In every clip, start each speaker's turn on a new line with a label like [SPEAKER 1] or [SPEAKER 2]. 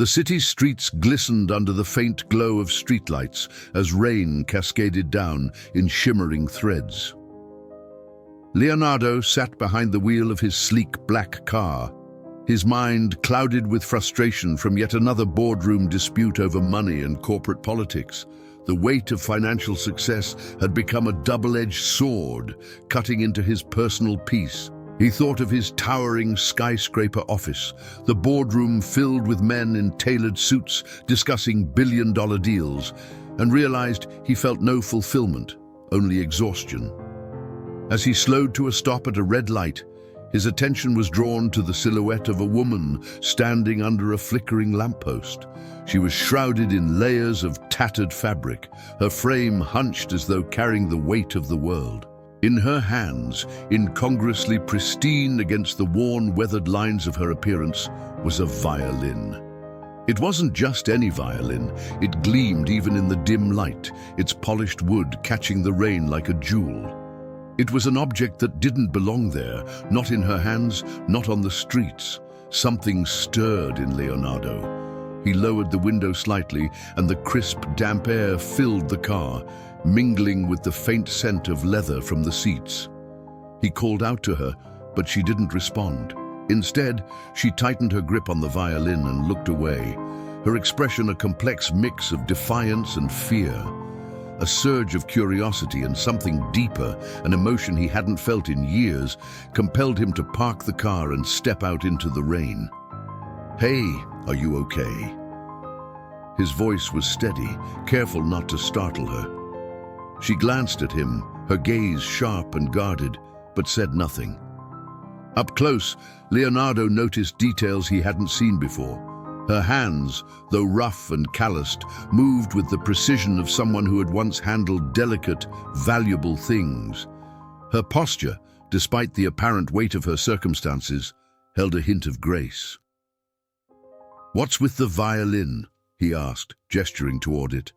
[SPEAKER 1] The city's streets glistened under the faint glow of streetlights as rain cascaded down in shimmering threads. Leonardo sat behind the wheel of his sleek black car, his mind clouded with frustration from yet another boardroom dispute over money and corporate politics. The weight of financial success had become a double-edged sword, cutting into his personal peace. He thought of his towering skyscraper office, the boardroom filled with men in tailored suits discussing billion-dollar deals, and realized he felt no fulfillment, only exhaustion. As he slowed to a stop at a red light, his attention was drawn to the silhouette of a woman standing under a flickering lamppost. She was shrouded in layers of tattered fabric, her frame hunched as though carrying the weight of the world. In her hands, incongruously pristine against the worn, weathered lines of her appearance, was a violin. It wasn't just any violin. It gleamed even in the dim light, its polished wood catching the rain like a jewel. It was an object that didn't belong there, not in her hands, not on the streets. Something stirred in Leonardo. He lowered the window slightly, and the crisp, damp air filled the car, mingling with the faint scent of leather from the seats. He called out to her, but she didn't respond. Instead, she tightened her grip on the violin and looked away, her expression a complex mix of defiance and fear. A surge of curiosity and something deeper, an emotion he hadn't felt in years, compelled him to park the car and step out into the rain. "Hey, are you okay?" His voice was steady, careful not to startle her. She glanced at him, her gaze sharp and guarded, but said nothing. Up close, Leonardo noticed details he hadn't seen before. Her hands, though rough and calloused, moved with the precision of someone who had once handled delicate, valuable things. Her posture, despite the apparent weight of her circumstances, held a hint of grace. "What's with the violin?" he asked, gesturing toward it.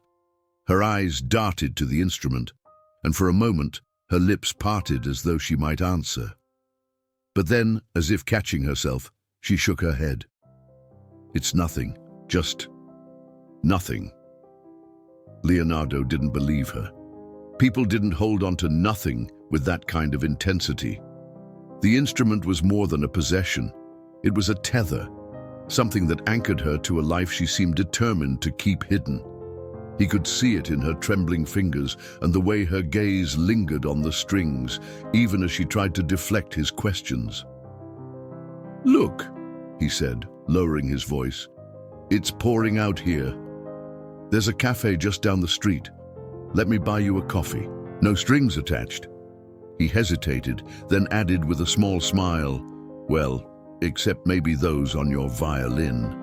[SPEAKER 1] Her eyes darted to the instrument, and for a moment her lips parted as though she might answer. But then, as if catching herself, she shook her head. "It's nothing, just nothing." Leonardo didn't believe her. People didn't hold on to nothing with that kind of intensity. The instrument was more than a possession. It was a tether, something that anchored her to a life she seemed determined to keep hidden. He could see it in her trembling fingers and the way her gaze lingered on the strings, even as she tried to deflect his questions. "Look," he said, lowering his voice. "It's pouring out here. There's a cafe just down the street. Let me buy you a coffee. No strings attached." He hesitated, then added with a small smile, "Well, except maybe those on your violin."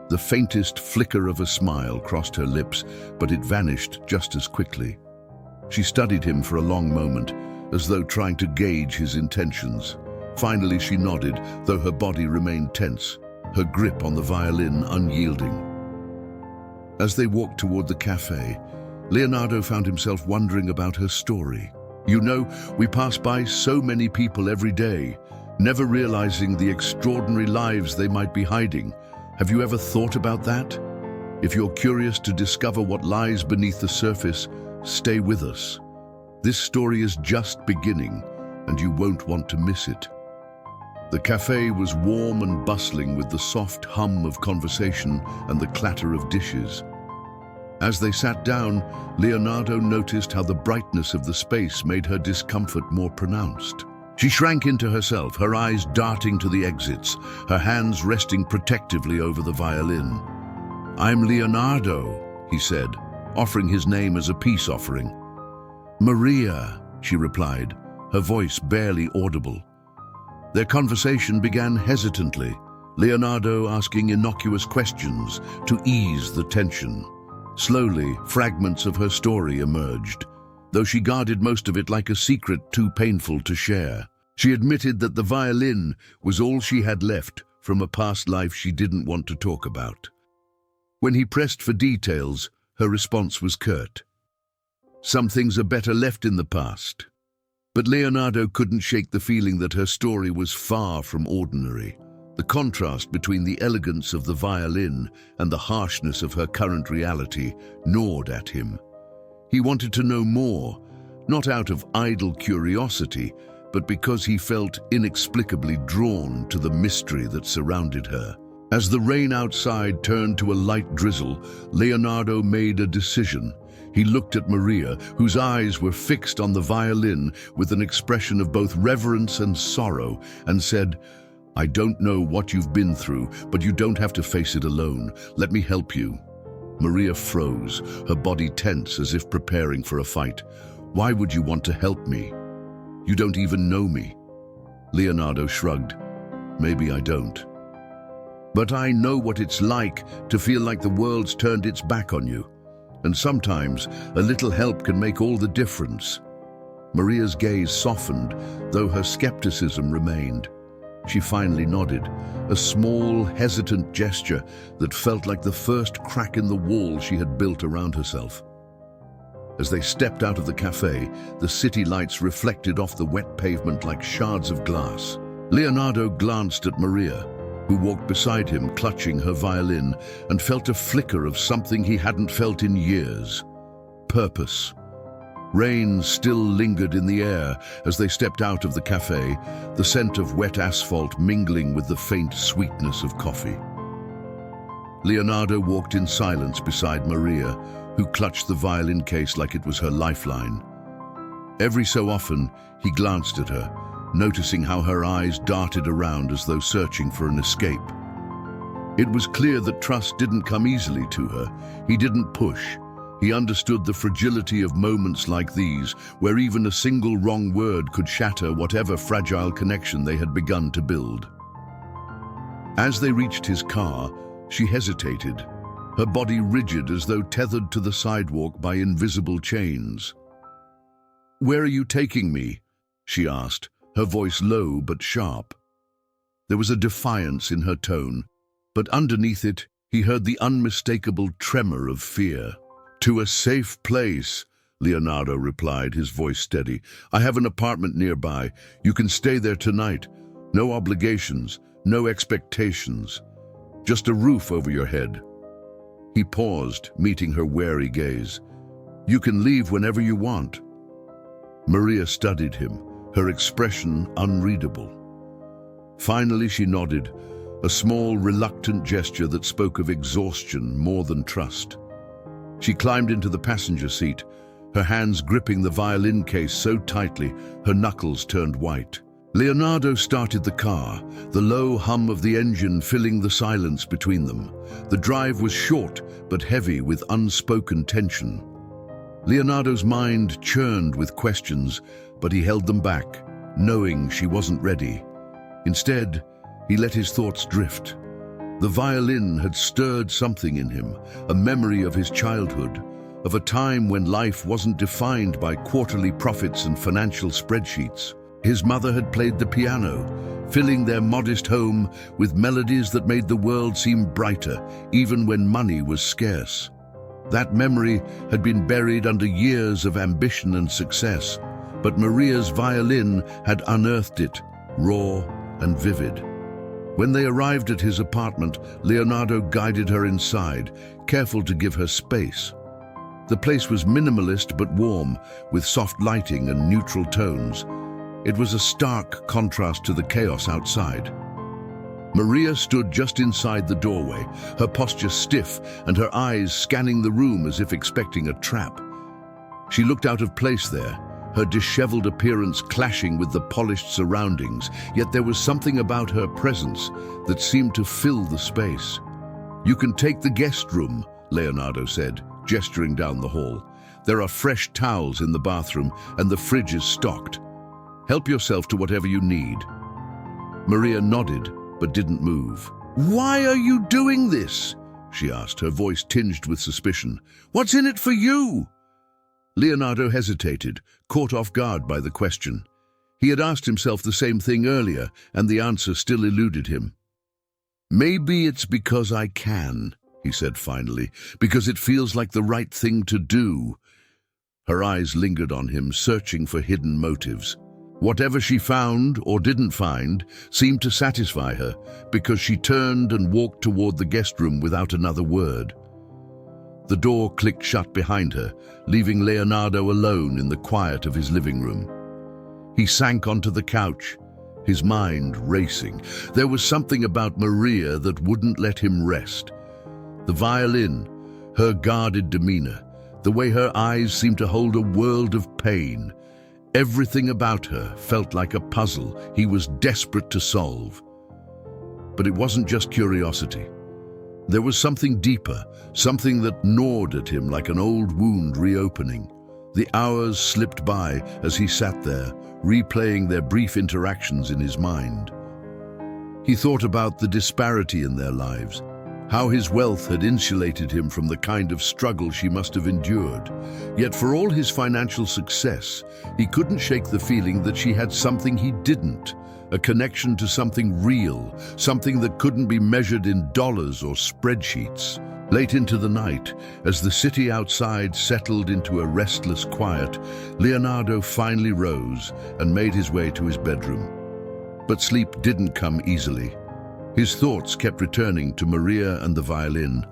[SPEAKER 1] The faintest flicker of a smile crossed her lips, but it vanished just as quickly. She studied him for a long moment, as though trying to gauge his intentions. Finally, she nodded, though her body remained tense, her grip on the violin unyielding. As they walked toward the cafe, Leonardo found himself wondering about her story. "You know, we pass by so many people every day, never realizing the extraordinary lives they might be hiding. Have you ever thought about that? If you're curious to discover what lies beneath the surface, stay with us. This story is just beginning, and you won't want to miss it." The cafe was warm and bustling with the soft hum of conversation and the clatter of dishes. As they sat down, Leonardo noticed how the brightness of the space made her discomfort more pronounced. She shrank into herself, her eyes darting to the exits, her hands resting protectively over the violin. "I'm Leonardo," he said, offering his name as a peace offering. "Maria," she replied, her voice barely audible. Their conversation began hesitantly, Leonardo asking innocuous questions to ease the tension. Slowly, fragments of her story emerged, though she guarded most of it like a secret too painful to share. She admitted that the violin was all she had left from a past life she didn't want to talk about. When he pressed for details, her response was curt. "Some things are better left in the past." But Leonardo couldn't shake the feeling that her story was far from ordinary. The contrast between the elegance of the violin and the harshness of her current reality gnawed at him. He wanted to know more, not out of idle curiosity, but because he felt inexplicably drawn to the mystery that surrounded her. As the rain outside turned to a light drizzle, Leonardo made a decision. He looked at Maria, whose eyes were fixed on the violin with an expression of both reverence and sorrow, and said, "I don't know what you've been through, but you don't have to face it alone. Let me help you." Maria froze, her body tense as if preparing for a fight. "Why would you want to help me? You don't even know me." Leonardo shrugged. "Maybe I don't. But I know what it's like to feel like the world's turned its back on you. And sometimes a little help can make all the difference." Maria's gaze softened, though her skepticism remained. She finally nodded, a small, hesitant gesture that felt like the first crack in the wall she had built around herself. As they stepped out of the cafe, the city lights reflected off the wet pavement like shards of glass. Leonardo glanced at Maria, who walked beside him clutching her violin, and felt a flicker of something he hadn't felt in years: purpose. Rain still lingered in the air as they stepped out of the cafe, the scent of wet asphalt mingling with the faint sweetness of coffee. Leonardo walked in silence beside Maria, who clutched the violin case like it was her lifeline. Every so often, he glanced at her, noticing how her eyes darted around as though searching for an escape. It was clear that trust didn't come easily to her. He didn't push. He understood the fragility of moments like these, where even a single wrong word could shatter whatever fragile connection they had begun to build. As they reached his car, she hesitated, her body rigid as though tethered to the sidewalk by invisible chains. "Where are you taking me?" she asked, her voice low but sharp. There was a defiance in her tone, but underneath it, he heard the unmistakable tremor of fear. "To a safe place," Leonardo replied, his voice steady. "I have an apartment nearby. You can stay there tonight. No obligations, no expectations. Just a roof over your head." He paused, meeting her wary gaze. "You can leave whenever you want." Maria studied him, her expression unreadable. Finally she nodded, a small, reluctant gesture that spoke of exhaustion more than trust. She climbed into the passenger seat, her hands gripping the violin case so tightly her knuckles turned white. Leonardo started the car, the low hum of the engine filling the silence between them. The drive was short but heavy with unspoken tension. Leonardo's mind churned with questions, but he held them back, knowing she wasn't ready. Instead, he let his thoughts drift. The violin had stirred something in him, a memory of his childhood, of a time when life wasn't defined by quarterly profits and financial spreadsheets. His mother had played the piano, filling their modest home with melodies that made the world seem brighter, even when money was scarce. That memory had been buried under years of ambition and success, but Maria's violin had unearthed it, raw and vivid. When they arrived at his apartment, Leonardo guided her inside, careful to give her space. The place was minimalist but warm, with soft lighting and neutral tones. It was a stark contrast to the chaos outside. Maria stood just inside the doorway, her posture stiff and her eyes scanning the room as if expecting a trap. She looked out of place there, her disheveled appearance clashing with the polished surroundings, yet there was something about her presence that seemed to fill the space. "You can take the guest room," Leonardo said, gesturing down the hall. "There are fresh towels in the bathroom and the fridge is stocked. Help yourself to whatever you need." Maria nodded, but didn't move. "Why are you doing this?" she asked, her voice tinged with suspicion. "What's in it for you?" Leonardo hesitated, caught off guard by the question. He had asked himself the same thing earlier, and the answer still eluded him. "Maybe it's because I can," he said finally, "because it feels like the right thing to do." Her eyes lingered on him, searching for hidden motives. Whatever she found or didn't find seemed to satisfy her, because she turned and walked toward the guest room without another word. The door clicked shut behind her, leaving Leonardo alone in the quiet of his living room. He sank onto the couch, his mind racing. There was something about Maria that wouldn't let him rest. The violin, her guarded demeanor, the way her eyes seemed to hold a world of pain. Everything about her felt like a puzzle he was desperate to solve. But it wasn't just curiosity. There was something deeper, something that gnawed at him like an old wound reopening. The hours slipped by as he sat there, replaying their brief interactions in his mind. He thought about the disparity in their lives, how his wealth had insulated him from the kind of struggle she must have endured. Yet for all his financial success, he couldn't shake the feeling that she had something he didn't, a connection to something real, something that couldn't be measured in dollars or spreadsheets. Late into the night, as the city outside settled into a restless quiet, Leonardo finally rose and made his way to his bedroom. But sleep didn't come easily. His thoughts kept returning to Maria and the violin,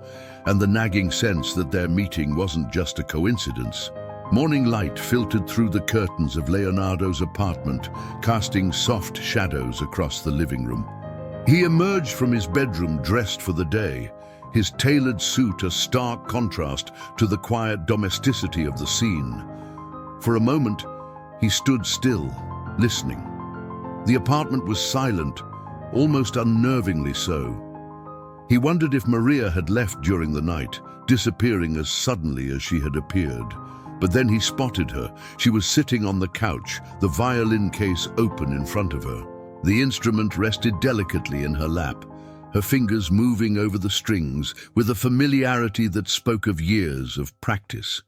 [SPEAKER 1] and the nagging sense that their meeting wasn't just a coincidence. Morning light filtered through the curtains of Leonardo's apartment, casting soft shadows across the living room. He emerged from his bedroom dressed for the day, his tailored suit a stark contrast to the quiet domesticity of the scene. For a moment, he stood still, listening. The apartment was silent, almost unnervingly so. He wondered if Maria had left during the night, disappearing as suddenly as she had appeared. But then he spotted her. She was sitting on the couch, the violin case open in front of her. The instrument rested delicately in her lap, her fingers moving over the strings with a familiarity that spoke of years of practice.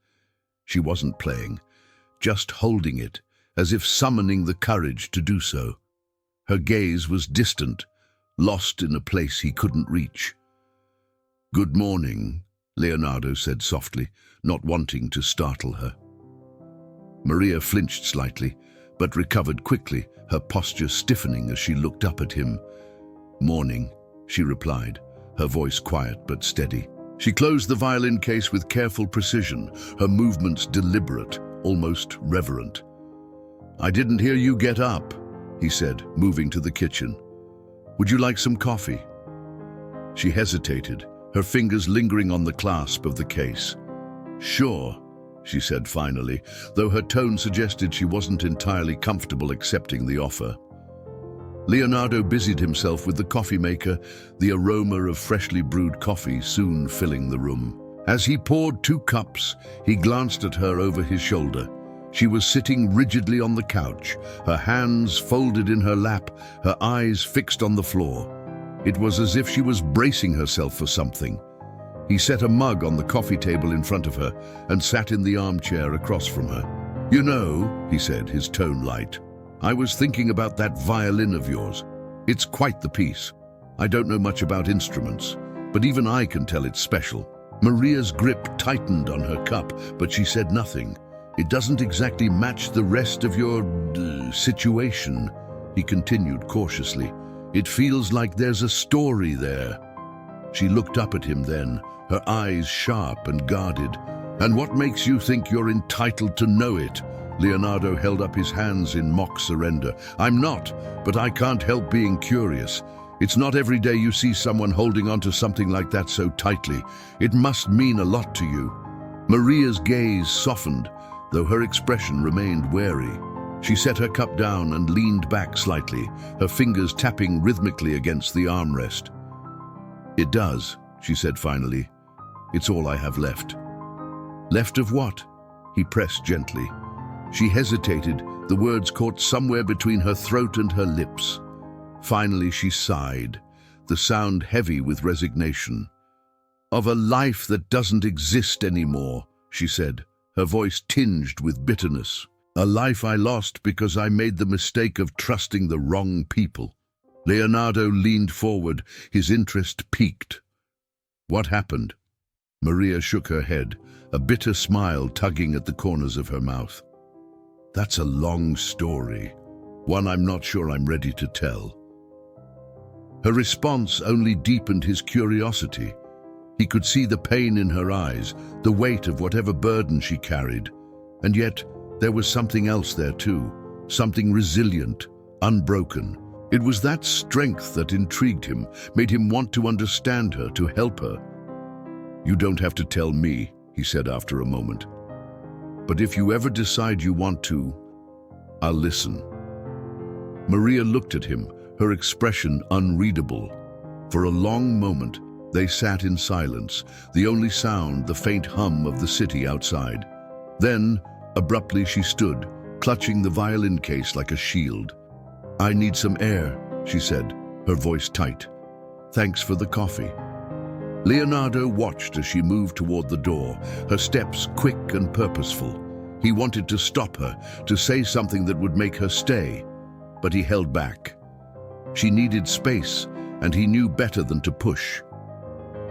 [SPEAKER 1] She wasn't playing, just holding it, as if summoning the courage to do so. Her gaze was distant, lost in a place he couldn't reach. "Good morning," Leonardo said softly, not wanting to startle her. Maria flinched slightly, but recovered quickly, her posture stiffening as she looked up at him. "Morning," she replied, her voice quiet but steady. She closed the violin case with careful precision, her movements deliberate, almost reverent. "I didn't hear you get up," he said, moving to the kitchen. "Would you like some coffee?" She hesitated, her fingers lingering on the clasp of the case. "Sure," she said finally, though her tone suggested she wasn't entirely comfortable accepting the offer. Leonardo busied himself with the coffee maker, the aroma of freshly brewed coffee soon filling the room. As he poured 2 cups, he glanced at her over his shoulder. She was sitting rigidly on the couch, her hands folded in her lap, her eyes fixed on the floor. It was as if she was bracing herself for something. He set a mug on the coffee table in front of her and sat in the armchair across from her. "You know," he said, his tone light, "I was thinking about that violin of yours. It's quite the piece. I don't know much about instruments, but even I can tell it's special." Maria's grip tightened on her cup, but she said nothing. "It doesn't exactly match the rest of your situation," he continued cautiously. "It feels like there's a story there." She looked up at him then, her eyes sharp and guarded. "And what makes you think you're entitled to know it?" Leonardo held up his hands in mock surrender. "I'm not, but I can't help being curious. It's not every day you see someone holding on to something like that so tightly. It must mean a lot to you." Maria's gaze softened, though her expression remained wary. She set her cup down and leaned back slightly, her fingers tapping rhythmically against the armrest. "It does," she said finally. "It's all I have left." "Left of what?" he pressed gently. She hesitated, the words caught somewhere between her throat and her lips. Finally she sighed, the sound heavy with resignation. "Of a life that doesn't exist anymore," she said, her voice tinged with bitterness. "A life I lost because I made the mistake of trusting the wrong people." Leonardo leaned forward, his interest piqued. "What happened?" Maria shook her head, a bitter smile tugging at the corners of her mouth. "That's a long story." one I'm not sure I'm ready to tell." Her response only deepened his curiosity. He could see the pain in her eyes, the weight of whatever burden she carried. And yet, there was something else there too, something resilient, unbroken. It was that strength that intrigued him, made him want to understand her, to help her. "You don't have to tell me," he said after a moment. "But if you ever decide you want to, I'll listen." Maria looked at him, her expression unreadable. For a long moment, they sat in silence, the only sound the faint hum of the city outside. Then, abruptly she stood, clutching the violin case like a shield. "I need some air," she said, her voice tight. "Thanks for the coffee." Leonardo watched as she moved toward the door, her steps quick and purposeful. He wanted to stop her, to say something that would make her stay, but he held back. She needed space, and he knew better than to push.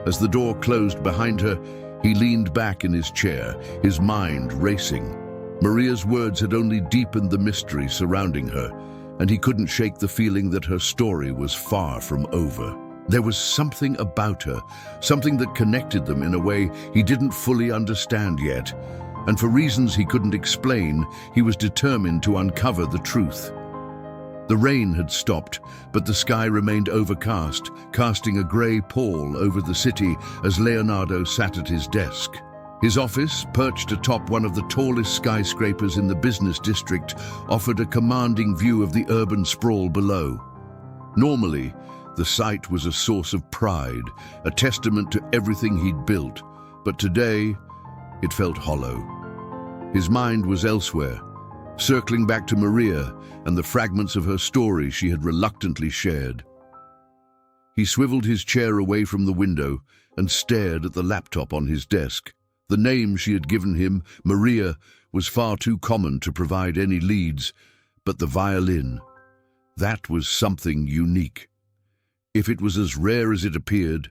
[SPEAKER 1] As the door closed behind her, he leaned back in his chair, his mind racing. Maria's words had only deepened the mystery surrounding her, and he couldn't shake the feeling that her story was far from over. There was something about her, something that connected them in a way he didn't fully understand yet, and for reasons he couldn't explain, he was determined to uncover the truth. The rain had stopped, but the sky remained overcast, casting a grey pall over the city as Leonardo sat at his desk. His office, perched atop one of the tallest skyscrapers in the business district, offered a commanding view of the urban sprawl below. Normally, the site was a source of pride, a testament to everything he'd built, but today, it felt hollow. His mind was elsewhere, circling back to Maria and the fragments of her story she had reluctantly shared. He swiveled his chair away from the window and stared at the laptop on his desk. The name she had given him, Maria, was far too common to provide any leads, but the violin, that was something unique. If it was as rare as it appeared,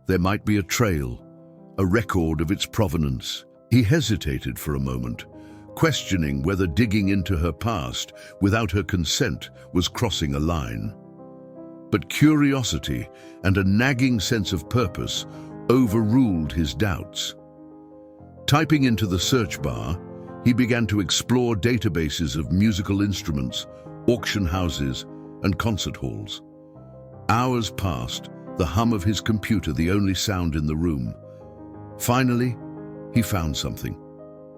[SPEAKER 1] there might be a trail, a record of its provenance. He hesitated for a moment, questioning whether digging into her past without her consent was crossing a line. But curiosity and a nagging sense of purpose overruled his doubts. Typing into the search bar, he began to explore databases of musical instruments, auction houses, and concert halls. Hours passed, the hum of his computer the only sound in the room. Finally, he found something.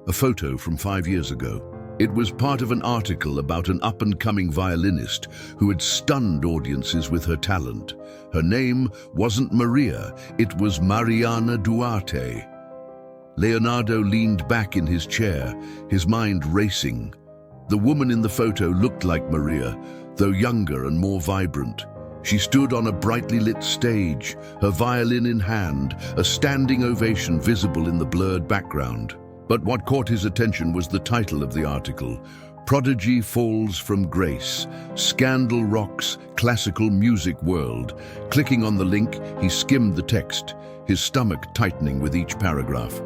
[SPEAKER 1] A photo from 5 years ago. It was part of an article about an up-and-coming violinist who had stunned audiences with her talent. Her name wasn't Maria, it was Mariana Duarte. Leonardo leaned back in his chair, his mind racing. The woman in the photo looked like Maria, though younger and more vibrant. She stood on a brightly lit stage, her violin in hand, a standing ovation visible in the blurred background. But what caught his attention was the title of the article, Prodigy Falls from Grace, Scandal Rocks Classical Music World. Clicking on the link, he skimmed the text, his stomach tightening with each paragraph.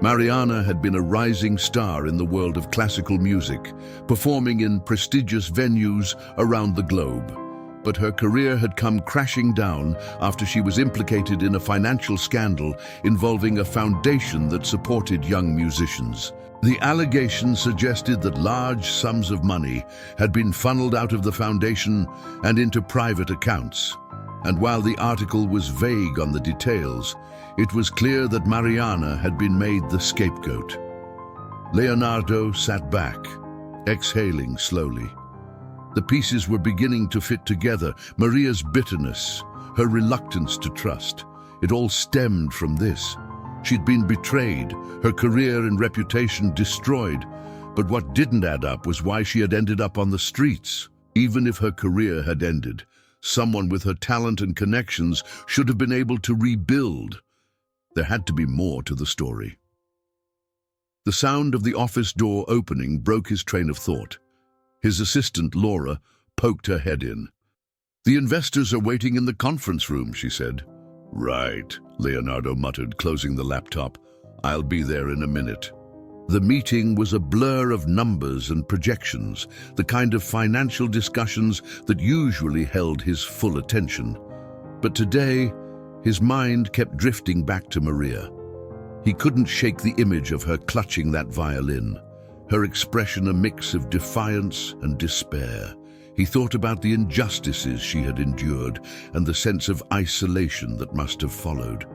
[SPEAKER 1] Mariana had been a rising star in the world of classical music, performing in prestigious venues around the globe. But her career had come crashing down after she was implicated in a financial scandal involving a foundation that supported young musicians. The allegations suggested that large sums of money had been funneled out of the foundation and into private accounts. And while the article was vague on the details, it was clear that Mariana had been made the scapegoat. Leonardo sat back, exhaling slowly. The pieces were beginning to fit together. Maria's bitterness, her reluctance to trust, it all stemmed from this. She'd been betrayed, her career and reputation destroyed. But what didn't add up was why she had ended up on the streets. Even if her career had ended, someone with her talent and connections should have been able to rebuild. There had to be more to the story. The sound of the office door opening broke his train of thought. His assistant, Laura, poked her head in. "The investors are waiting in the conference room," she said. "Right," Leonardo muttered, closing the laptop. "I'll be there in a minute." The meeting was a blur of numbers and projections, the kind of financial discussions that usually held his full attention. But today, his mind kept drifting back to Maria. He couldn't shake the image of her clutching that violin, her expression a mix of defiance and despair. He thought about the injustices she had endured and the sense of isolation that must have followed.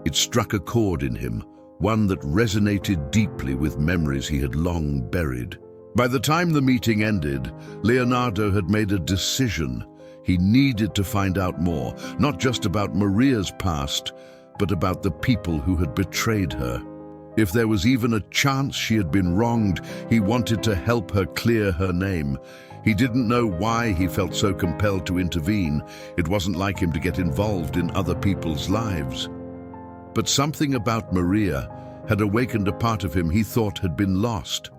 [SPEAKER 1] It struck a chord in him, one that resonated deeply with memories he had long buried. By the time the meeting ended, Leonardo had made a decision. He needed to find out more, not just about Maria's past, but about the people who had betrayed her. If there was even a chance she had been wronged, he wanted to help her clear her name. He didn't know why he felt so compelled to intervene. It wasn't like him to get involved in other people's lives. But something about Maria had awakened a part of him he thought had been lost,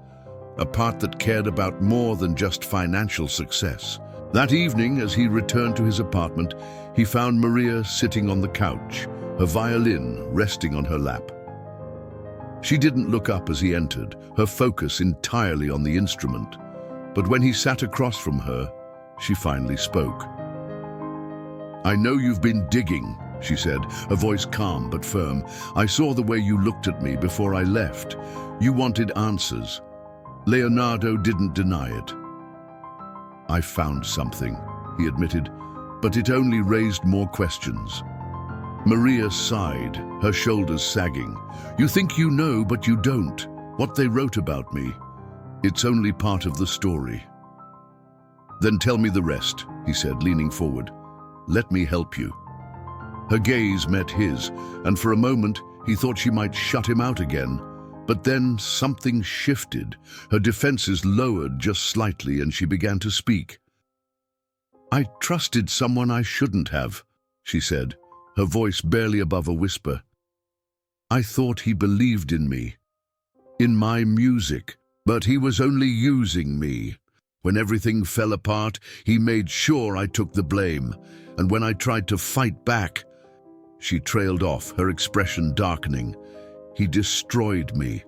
[SPEAKER 1] a part that cared about more than just financial success. That evening, as he returned to his apartment, he found Maria sitting on the couch, her violin resting on her lap. She didn't look up as he entered, her focus entirely on the instrument. But when he sat across from her, she finally spoke. "I know you've been digging," she said, her voice calm but firm. "I saw the way you looked at me before I left. You wanted answers." Leonardo didn't deny it. "I found something," he admitted, but it only raised more questions. Maria sighed, her shoulders sagging. "You think you know, but you don't. What they wrote about me, it's only part of the story." "Then tell me the rest," he said, leaning forward. "Let me help you." Her gaze met his, and for a moment he thought she might shut him out again. But then something shifted. Her defenses lowered just slightly, and she began to speak. "I trusted someone I shouldn't have," she said, her voice barely above a whisper. "I thought he believed in me, in my music, but he was only using me. When everything fell apart, he made sure I took the blame, and when I tried to fight back..." She trailed off, her expression darkening. "He destroyed me."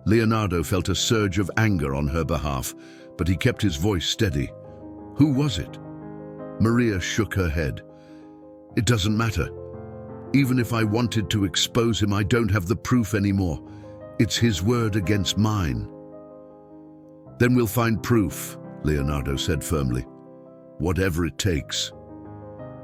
[SPEAKER 1] Leonardo felt a surge of anger on her behalf, but he kept his voice steady. "Who was it?" Maria shook her head. "It doesn't matter. Even if I wanted to expose him, I don't have the proof anymore. It's his word against mine." "Then we'll find proof," Leonardo said firmly. "Whatever it takes."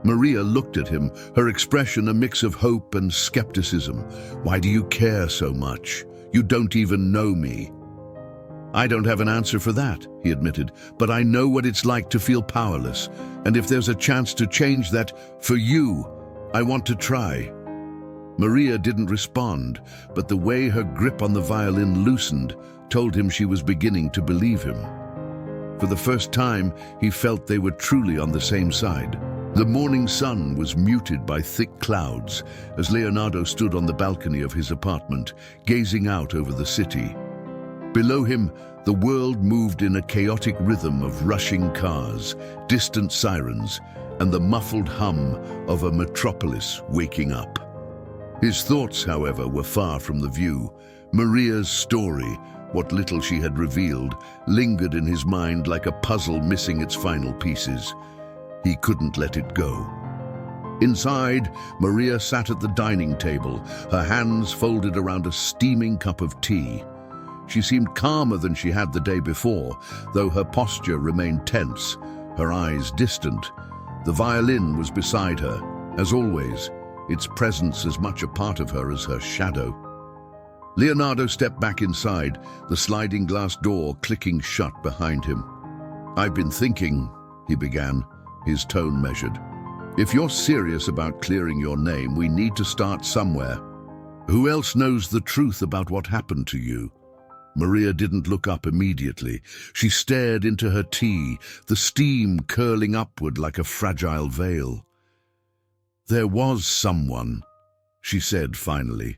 [SPEAKER 1] Maria looked at him, her expression a mix of hope and skepticism. "Why do you care so much? You don't even know me." "I don't have an answer for that," he admitted, "but I know what it's like to feel powerless, and if there's a chance to change that for you, I want to try." Maria didn't respond, but the way her grip on the violin loosened told him she was beginning to believe him. For the first time, he felt they were truly on the same side. The morning sun was muted by thick clouds as Leonardo stood on the balcony of his apartment, gazing out over the city. Below him, the world moved in a chaotic rhythm of rushing cars, distant sirens, and the muffled hum of a metropolis waking up. His thoughts, however, were far from the view. Maria's story, what little she had revealed, lingered in his mind like a puzzle missing its final pieces. He couldn't let it go. Inside, Maria sat at the dining table, her hands folded around a steaming cup of tea. She seemed calmer than she had the day before, though her posture remained tense, her eyes distant. The violin was beside her, as always, its presence as much a part of her as her shadow. Leonardo stepped back inside, the sliding glass door clicking shut behind him. "I've been thinking," he began, his tone measured. "If you're serious about clearing your name, we need to start somewhere. Who else knows the truth about what happened to you?" Maria didn't look up immediately. She stared into her tea, the steam curling upward like a fragile veil. "There was someone," she said finally.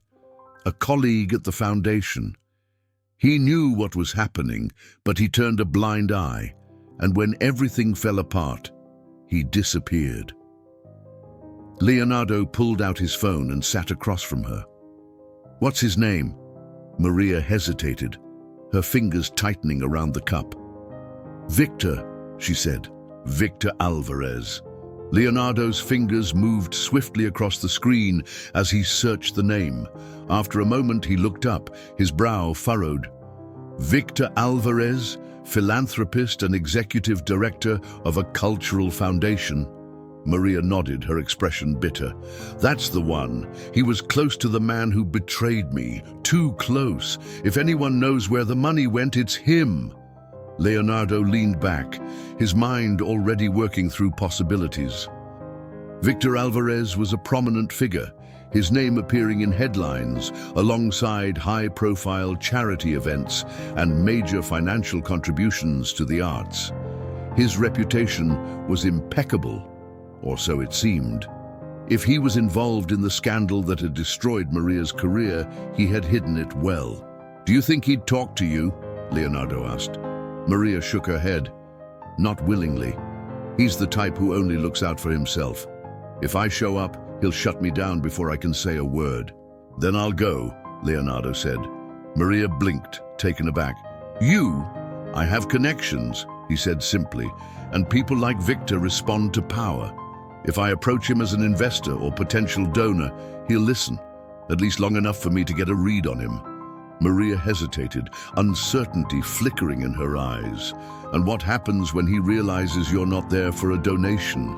[SPEAKER 1] "A colleague at the foundation. He knew what was happening, but he turned a blind eye, and when everything fell apart, he disappeared." Leonardo pulled out his phone and sat across from her. "What's his name?" Maria hesitated, her fingers tightening around the cup. "Victor," she said. "Victor Alvarez." Leonardo's fingers moved swiftly across the screen as he searched the name. After a moment, he looked up, his brow furrowed. "Victor Alvarez, philanthropist and executive director of a cultural foundation." Maria nodded, her expression bitter. "That's the one. He was close to the man who betrayed me. Too close. If anyone knows where the money went, it's him." Leonardo leaned back, his mind already working through possibilities. Victor Alvarez was a prominent figure, his name appearing in headlines alongside high-profile charity events and major financial contributions to the arts. His reputation was impeccable, or so it seemed. If he was involved in the scandal that had destroyed Maria's career, he had hidden it well. "Do you think he'd talk to you?" Leonardo asked. Maria shook her head. "Not willingly. He's the type who only looks out for himself. If I show up, he'll shut me down before I can say a word." "Then I'll go," Leonardo said. Maria blinked, taken aback. "You? I have connections," he said simply, "and people like Victor respond to power. If I approach him as an investor or potential donor, he'll listen, at least long enough for me to get a read on him." Maria hesitated, uncertainty flickering in her eyes. "And what happens when he realizes you're not there for a donation?"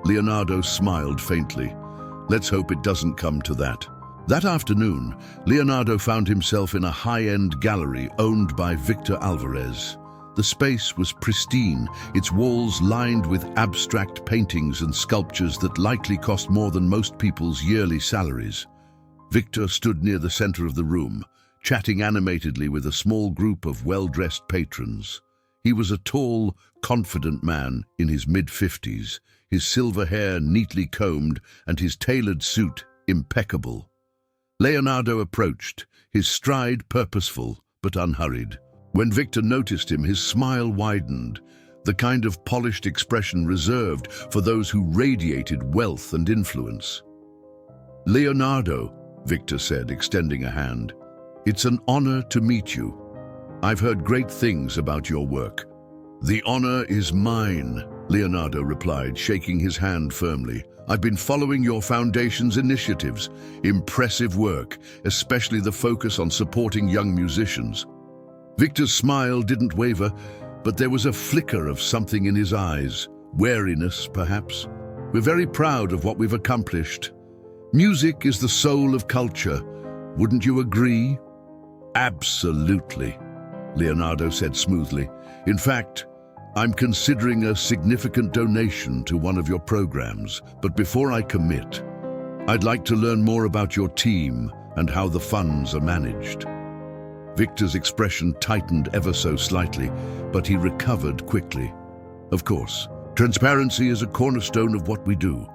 [SPEAKER 1] Leonardo smiled faintly. "Let's hope it doesn't come to that." That afternoon, Leonardo found himself in a high-end gallery owned by Victor Alvarez. The space was pristine, its walls lined with abstract paintings and sculptures that likely cost more than most people's yearly salaries. Victor stood near the center of the room, chatting animatedly with a small group of well-dressed patrons. He was a tall, confident man in his mid-50s, his silver hair neatly combed and his tailored suit impeccable. Leonardo approached, his stride purposeful but unhurried. When Victor noticed him, his smile widened, the kind of polished expression reserved for those who radiated wealth and influence. "Leonardo," Victor said, extending a hand. "It's an honor to meet you. I've heard great things about your work." "The honor is mine," Leonardo replied, shaking his hand firmly. "I've been following your foundation's initiatives. Impressive work, especially the focus on supporting young musicians." Victor's smile didn't waver, but there was a flicker of something in his eyes. Wariness, perhaps. "We're very proud of what we've accomplished. Music is the soul of culture. Wouldn't you agree?" "Absolutely," Leonardo said smoothly. "In fact, I'm considering a significant donation to one of your programs, but before I commit, I'd like to learn more about your team and how the funds are managed." Victor's expression tightened ever so slightly, but he recovered quickly. "Of course, transparency is a cornerstone of what we do.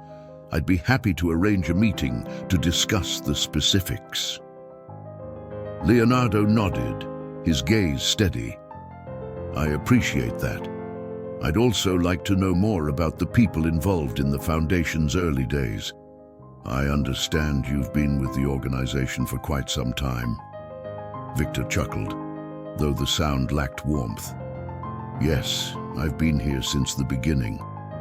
[SPEAKER 1] I'd be happy to arrange a meeting to discuss the specifics." Leonardo nodded, his gaze steady. "I appreciate that. I'd also like to know more about the people involved in the Foundation's early days. I understand you've been with the organization for quite some time." Victor chuckled, though the sound lacked warmth. "Yes, I've been here since the beginning.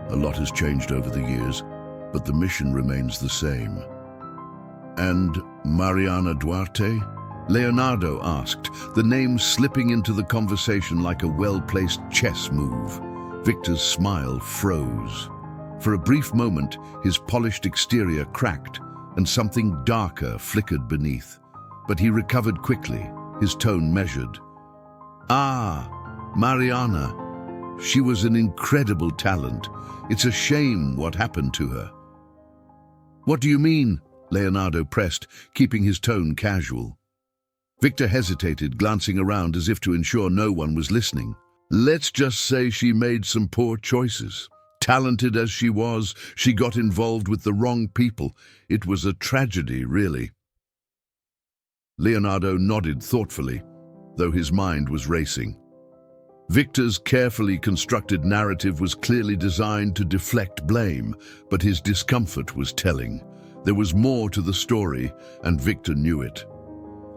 [SPEAKER 1] A lot has changed over the years, but the mission remains the same." "And Mariana Duarte?" Leonardo asked, the name slipping into the conversation like a well-placed chess move. Victor's smile froze. For a brief moment, his polished exterior cracked, and something darker flickered beneath. But he recovered quickly, his tone measured. "Ah, Mariana. She was an incredible talent. It's a shame what happened to her." "What do you mean?" Leonardo pressed, keeping his tone casual. Victor hesitated, glancing around as if to ensure no one was listening. "Let's just say she made some poor choices. Talented as she was, she got involved with the wrong people. It was a tragedy, really." Leonardo nodded thoughtfully, though his mind was racing. Victor's carefully constructed narrative was clearly designed to deflect blame, but his discomfort was telling. There was more to the story, and Victor knew it.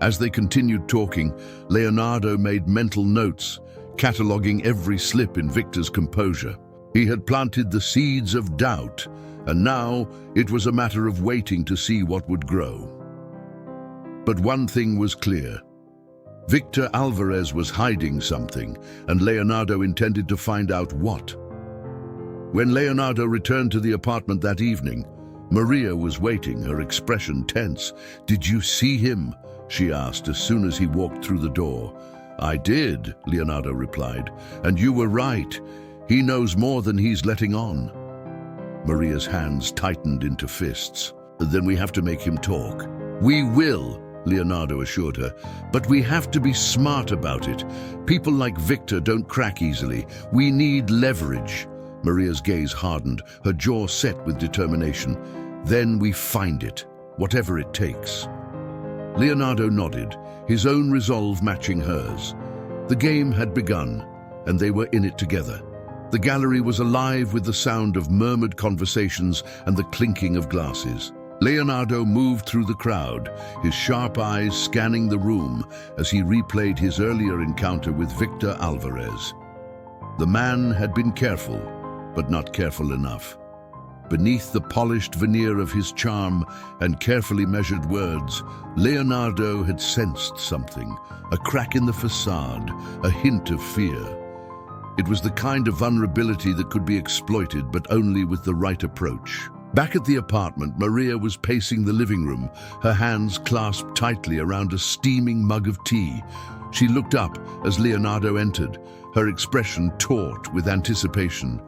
[SPEAKER 1] As they continued talking, Leonardo made mental notes, cataloging every slip in Victor's composure. He had planted the seeds of doubt, and now it was a matter of waiting to see what would grow. But one thing was clear. Victor Alvarez was hiding something, and Leonardo intended to find out what. When Leonardo returned to the apartment that evening, Maria was waiting, her expression tense. "Did you see him?" she asked as soon as he walked through the door. "I did," Leonardo replied, "and you were right. He knows more than he's letting on." Maria's hands tightened into fists. "Then we have to make him talk." "We will," Leonardo assured her, "but we have to be smart about it. People like Victor don't crack easily. We need leverage." Maria's gaze hardened, her jaw set with determination. "Then we find it, whatever it takes." Leonardo nodded, his own resolve matching hers. The game had begun, and they were in it together. The gallery was alive with the sound of murmured conversations and the clinking of glasses. Leonardo moved through the crowd, his sharp eyes scanning the room as he replayed his earlier encounter with Victor Alvarez. The man had been careful, but not careful enough. Beneath the polished veneer of his charm and carefully measured words, Leonardo had sensed something, a crack in the facade, a hint of fear. It was the kind of vulnerability that could be exploited, but only with the right approach. Back at the apartment, Maria was pacing the living room, her hands clasped tightly around a steaming mug of tea. She looked up as Leonardo entered, her expression taut with anticipation.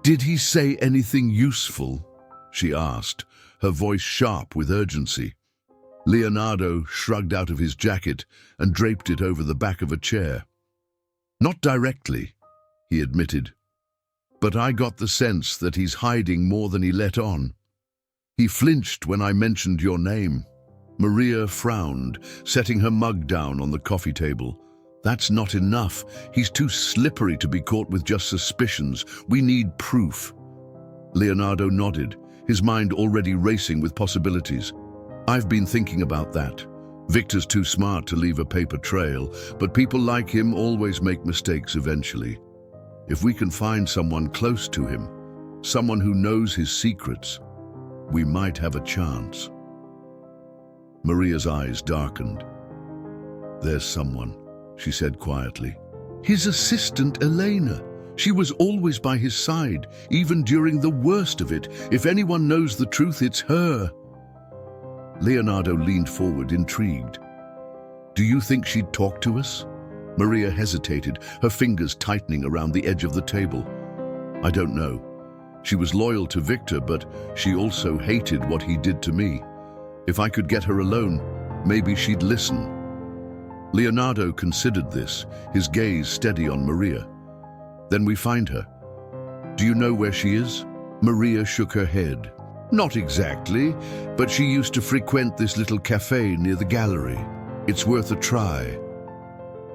[SPEAKER 1] "Did he say anything useful?" she asked, her voice sharp with urgency. Leonardo shrugged out of his jacket and draped it over the back of a chair. "Not directly," he admitted, "but I got the sense that he's hiding more than he let on. He flinched when I mentioned your name." Maria frowned, setting her mug down on the coffee table. "That's not enough. He's too slippery to be caught with just suspicions. We need proof." Leonardo nodded, his mind already racing with possibilities. "I've been thinking about that. Victor's too smart to leave a paper trail, but people like him always make mistakes eventually. If we can find someone close to him, someone who knows his secrets, we might have a chance." Maria's eyes darkened. "There's someone," she said quietly. "His assistant, Elena. She was always by his side, even during the worst of it. If anyone knows the truth, it's her." Leonardo leaned forward, intrigued. "Do you think she'd talk to us?" Maria hesitated, her fingers tightening around the edge of the table. "I don't know. She was loyal to Victor, but she also hated what he did to me. If I could get her alone, maybe she'd listen." Leonardo considered this, his gaze steady on Maria. "Then we find her. Do you know where she is?" Maria shook her head. "Not exactly, but she used to frequent this little cafe near the gallery. It's worth a try."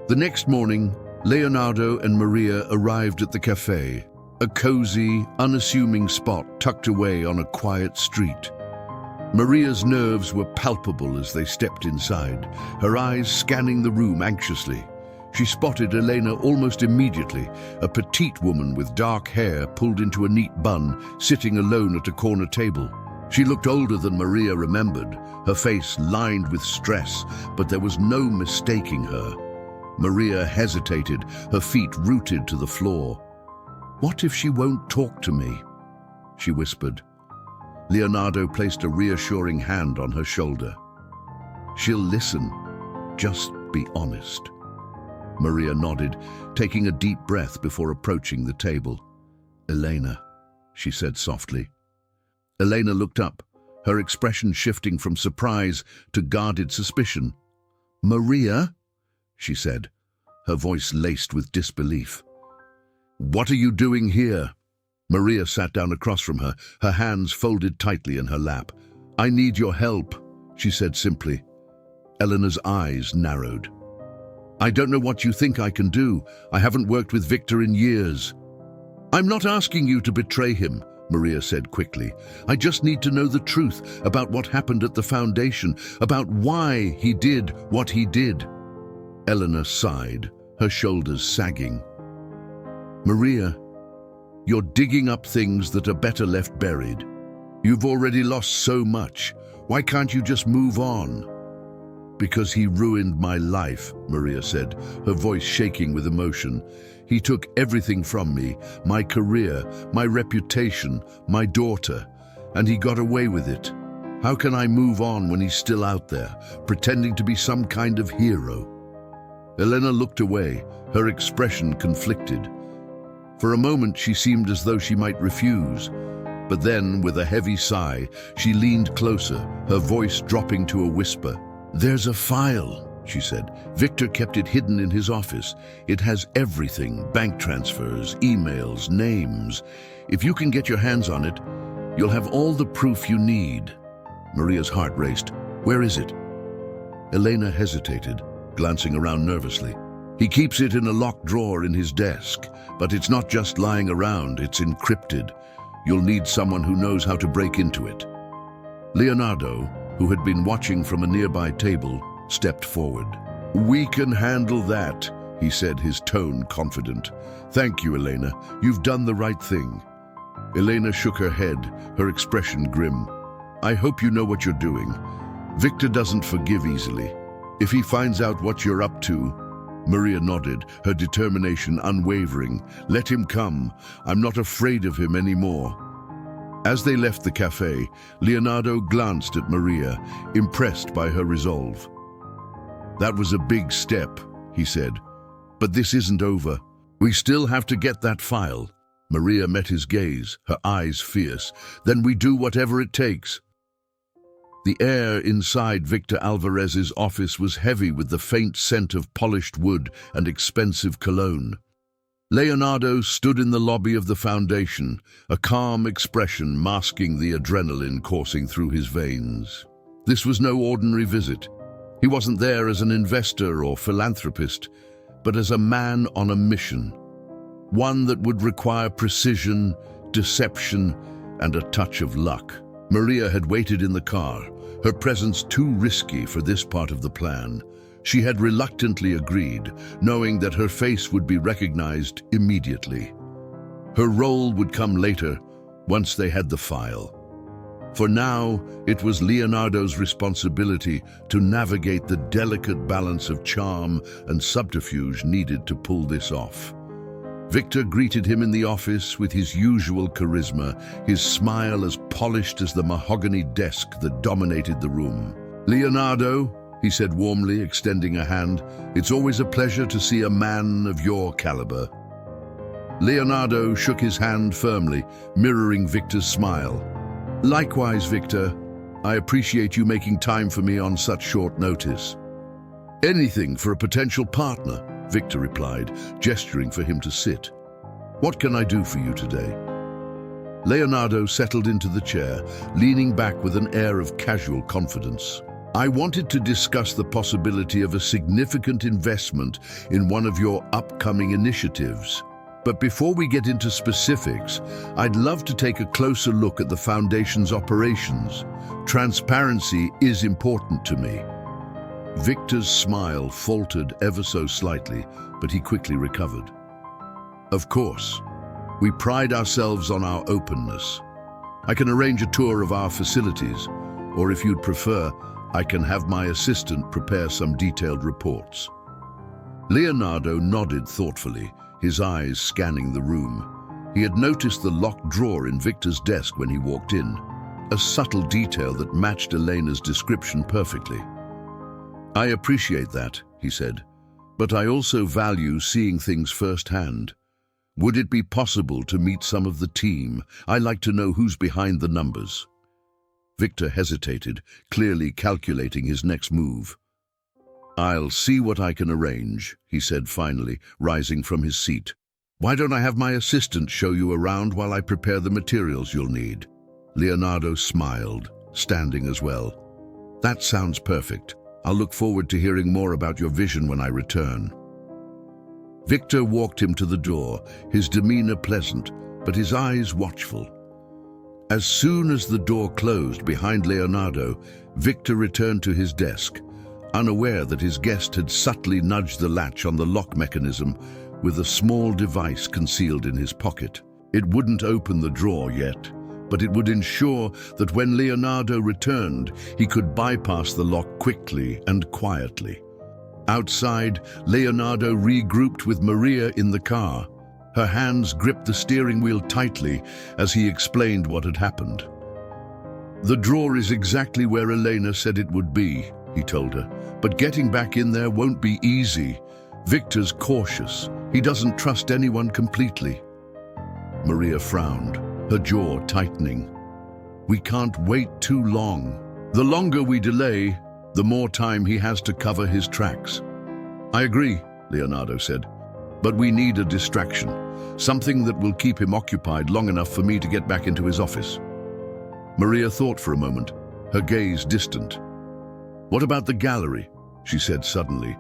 [SPEAKER 1] The next morning, Leonardo and Maria arrived at the cafe, a cozy, unassuming spot tucked away on a quiet street. Maria's nerves were palpable as they stepped inside, her eyes scanning the room anxiously. She spotted Elena almost immediately, a petite woman with dark hair pulled into a neat bun, sitting alone at a corner table. She looked older than Maria remembered, her face lined with stress, but there was no mistaking her. Maria hesitated, her feet rooted to the floor. "What if she won't talk to me?" she whispered. Leonardo placed a reassuring hand on her shoulder. "She'll listen. Just be honest." Maria nodded, taking a deep breath before approaching the table. "Elena," she said softly. Elena looked up, her expression shifting from surprise to guarded suspicion. "Maria?" she said, her voice laced with disbelief. "What are you doing here?" Maria sat down across from her, her hands folded tightly in her lap. "I need your help," she said simply. Eleanor's eyes narrowed. "I don't know what you think I can do. I haven't worked with Victor in years." "I'm not asking you to betray him," Maria said quickly. "I just need to know the truth about what happened at the foundation, about why he did what he did." Elena sighed, her shoulders sagging. "Maria, you're digging up things that are better left buried. You've already lost so much. Why can't you just move on?" "Because he ruined my life," Maria said, her voice shaking with emotion. "He took everything from me, my career, my reputation, my daughter, and he got away with it. How can I move on when he's still out there, pretending to be some kind of hero?" Elena looked away, her expression conflicted. For a moment she seemed as though she might refuse, but then, with a heavy sigh, she leaned closer, her voice dropping to a whisper. "There's a file," she said. "Victor kept it hidden in his office. It has everything, bank transfers, emails, names. If you can get your hands on it, you'll have all the proof you need." Maria's heart raced. "Where is it?" Elena hesitated, glancing around nervously. "He keeps it in a locked drawer in his desk, but it's not just lying around, it's encrypted. You'll need someone who knows how to break into it." Leonardo, who had been watching from a nearby table, stepped forward. "We can handle that," he said, his tone confident. "Thank you, Elena. You've done the right thing." Elena shook her head, her expression grim. "I hope you know what you're doing. Victor doesn't forgive easily. If he finds out what you're up to—" Maria nodded, her determination unwavering. "Let him come. I'm not afraid of him anymore." As they left the cafe, Leonardo glanced at Maria, impressed by her resolve. "That was a big step," he said. "But this isn't over. We still have to get that file." Maria met his gaze, her eyes fierce. "Then we do whatever it takes." The air inside Victor Alvarez's office was heavy with the faint scent of polished wood and expensive cologne. Leonardo stood in the lobby of the foundation, a calm expression masking the adrenaline coursing through his veins. This was no ordinary visit. He wasn't there as an investor or philanthropist, but as a man on a mission. One that would require precision, deception, and a touch of luck. Maria had waited in the car, her presence too risky for this part of the plan. She had reluctantly agreed, knowing that her face would be recognized immediately. Her role would come later, once they had the file. For now, it was Leonardo's responsibility to navigate the delicate balance of charm and subterfuge needed to pull this off. Victor greeted him in the office with his usual charisma, his smile as polished as the mahogany desk that dominated the room. "Leonardo," he said warmly, extending a hand, "it's always a pleasure to see a man of your caliber." Leonardo shook his hand firmly, mirroring Victor's smile. "Likewise, Victor. I appreciate you making time for me on such short notice." "Anything for a potential partner," Victor replied, gesturing for him to sit. "What can I do for you today?" Leonardo settled into the chair, leaning back with an air of casual confidence. "I wanted to discuss the possibility of a significant investment in one of your upcoming initiatives. But before we get into specifics, I'd love to take a closer look at the Foundation's operations. Transparency is important to me." Victor's smile faltered ever so slightly, but he quickly recovered. "Of course. We pride ourselves on our openness. I can arrange a tour of our facilities, or if you'd prefer, I can have my assistant prepare some detailed reports." Leonardo nodded thoughtfully, his eyes scanning the room. He had noticed the locked drawer in Victor's desk when he walked in, a subtle detail that matched Elena's description perfectly. "I appreciate that," he said, "but I also value seeing things firsthand. Would it be possible to meet some of the team? I like to know who's behind the numbers." Victor hesitated, clearly calculating his next move. "I'll see what I can arrange," he said finally, rising from his seat. "Why don't I have my assistant show you around while I prepare the materials you'll need?" Leonardo smiled, standing as well. "That sounds perfect. I'll look forward to hearing more about your vision when I return." Victor walked him to the door, his demeanor pleasant, but his eyes watchful. As soon as the door closed behind Leonardo, Victor returned to his desk, unaware that his guest had subtly nudged the latch on the lock mechanism with a small device concealed in his pocket. It wouldn't open the drawer yet, but it would ensure that when Leonardo returned, he could bypass the lock quickly and quietly. Outside, Leonardo regrouped with Maria in the car. Her hands gripped the steering wheel tightly as he explained what had happened. "The drawer is exactly where Elena said it would be," he told her, "but getting back in there won't be easy. Victor's cautious. He doesn't trust anyone completely." Maria frowned, her jaw tightening. "We can't wait too long. The longer we delay, the more time he has to cover his tracks." "I agree," Leonardo said, "but we need a distraction, something that will keep him occupied long enough for me to get back into his office." Maria thought for a moment, her gaze distant. "What about the gallery?" she said suddenly.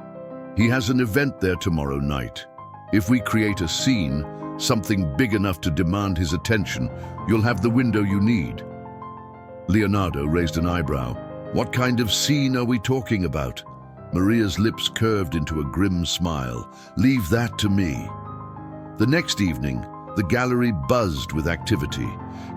[SPEAKER 1] "He has an event there tomorrow night. If we create a scene, something big enough to demand his attention, you'll have the window you need." Leonardo raised an eyebrow. "What kind of scene are we talking about?" Maria's lips curved into a grim smile. "Leave that to me." The next evening, the gallery buzzed with activity.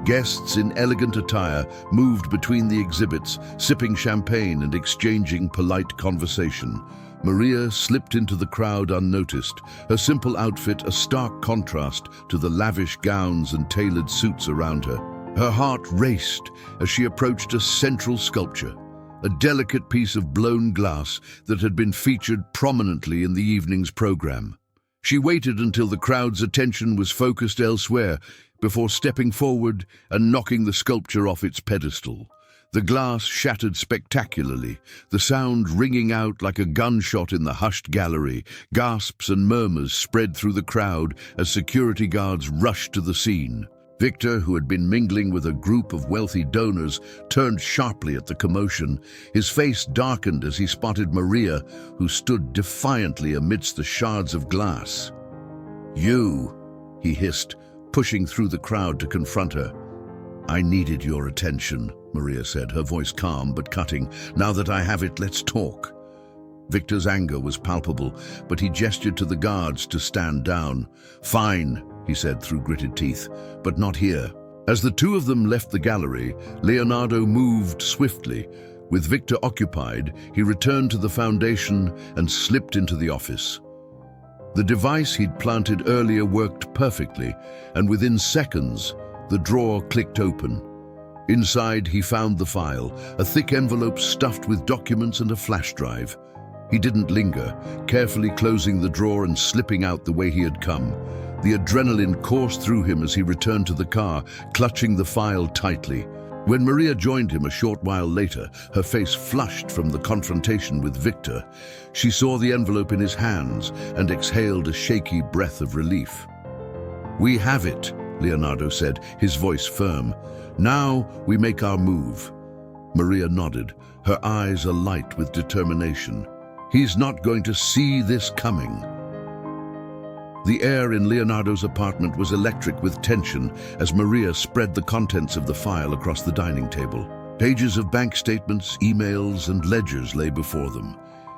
[SPEAKER 1] Guests in elegant attire moved between the exhibits, sipping champagne and exchanging polite conversation. Maria slipped into the crowd unnoticed, her simple outfit a stark contrast to the lavish gowns and tailored suits around her. Her heart raced as she approached a central sculpture, a delicate piece of blown glass that had been featured prominently in the evening's program. She waited until the crowd's attention was focused elsewhere before stepping forward and knocking the sculpture off its pedestal. The glass shattered spectacularly, the sound ringing out like a gunshot in the hushed gallery. Gasps and murmurs spread through the crowd as security guards rushed to the scene. Victor, who had been mingling with a group of wealthy donors, turned sharply at the commotion. His face darkened as he spotted Maria, who stood defiantly amidst the shards of glass. "You," he hissed, pushing through the crowd to confront her. "I needed your attention," Maria said, her voice calm but cutting. "Now that I have it, let's talk." Victor's anger was palpable, but he gestured to the guards to stand down. "Fine," he said through gritted teeth, "but not here." As the two of them left the gallery, Leonardo moved swiftly. With Victor occupied, he returned to the foundation and slipped into the office. The device he'd planted earlier worked perfectly, and within seconds, the drawer clicked open. Inside, he found the file, a thick envelope stuffed with documents and a flash drive. He didn't linger, carefully closing the drawer and slipping out the way he had come. The adrenaline coursed through him as he returned to the car, clutching the file tightly. When Maria joined him a short while later, her face flushed from the confrontation with Victor. She saw the envelope in his hands and exhaled a shaky breath of relief. "We have it," Leonardo said, his voice firm. "Now we make our move." Maria nodded, her eyes alight with determination. "He's not going to see this coming." The air in Leonardo's apartment was electric with tension as Maria spread the contents of the file across the dining table. Pages of bank statements, emails, and ledgers lay before them,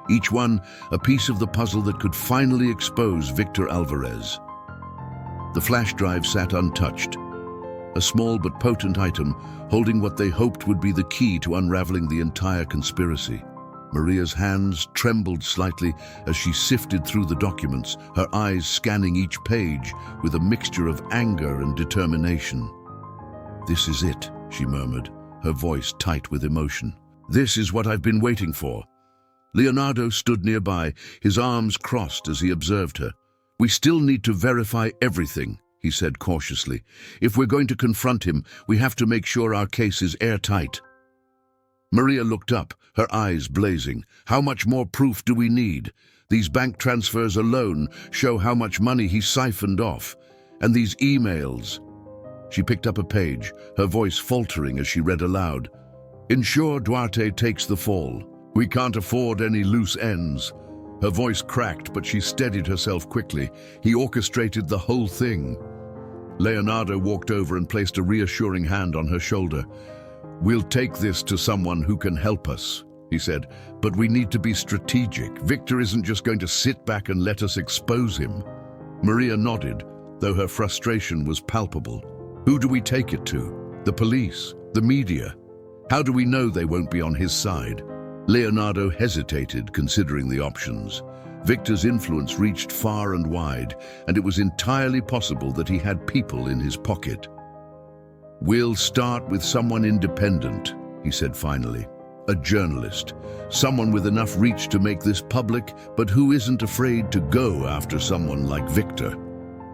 [SPEAKER 1] each one a piece of the puzzle that could finally expose Victor Alvarez. The flash drive sat untouched, a small but potent item holding what they hoped would be the key to unraveling the entire conspiracy. Maria's hands trembled slightly as she sifted through the documents, her eyes scanning each page with a mixture of anger and determination. "This is it," she murmured, her voice tight with emotion. "This is what I've been waiting for." Leonardo stood nearby, his arms crossed as he observed her. "We still need to verify everything," he said cautiously. "If we're going to confront him, we have to make sure our case is airtight." Maria looked up, her eyes blazing. "How much more proof do we need? These bank transfers alone show how much money he siphoned off. And these emails." She picked up a page, her voice faltering as she read aloud. "Ensure Duarte takes the fall. We can't afford any loose ends." Her voice cracked, but she steadied herself quickly. "He orchestrated the whole thing." Leonardo walked over and placed a reassuring hand on her shoulder. "We'll take this to someone who can help us," he said, "but we need to be strategic. Victor isn't just going to sit back and let us expose him." Maria nodded, though her frustration was palpable. Who do we take it to? The police? The media? How do we know they won't be on his side? Leonardo hesitated, considering the options. Victor's influence reached far and wide, and it was entirely possible that he had people in his pocket. "We'll start with someone independent," he said finally. "A journalist, someone with enough reach to make this public, but who isn't afraid to go after someone like Victor."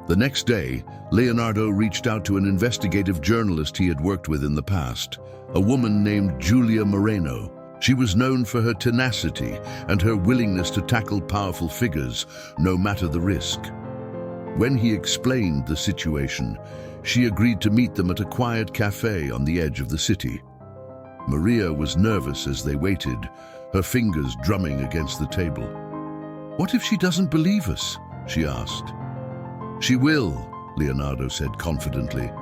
[SPEAKER 1] The next day, Leonardo reached out to an investigative journalist he had worked with in the past, a woman named Julia Moreno. She was known for her tenacity and her willingness to tackle powerful figures, no matter the risk. When he explained the situation, she agreed to meet them at a quiet cafe on the edge of the city. Maria was nervous as they waited, her fingers drumming against the table. "What if she doesn't believe us?" she asked. "She will," Leonardo said confidently.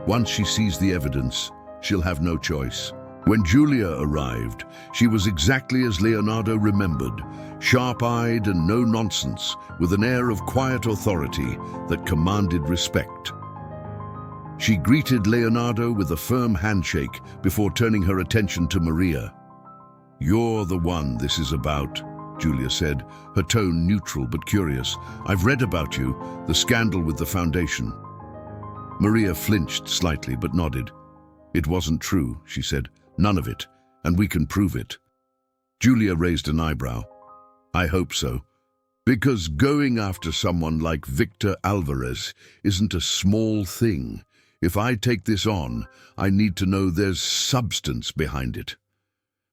[SPEAKER 1] "Once she sees the evidence, she'll have no choice." When Julia arrived, she was exactly as Leonardo remembered, sharp-eyed and no-nonsense, with an air of quiet authority that commanded respect. She greeted Leonardo with a firm handshake before turning her attention to Maria. "You're the one this is about," Julia said, her tone neutral but curious. "I've read about you, the scandal with the foundation." Maria flinched slightly but nodded. "It wasn't true," she said. "None of it, and we can prove it." Julia raised an eyebrow. "I hope so. Because going after someone like Victor Alvarez isn't a small thing. If I take this on, I need to know there's substance behind it."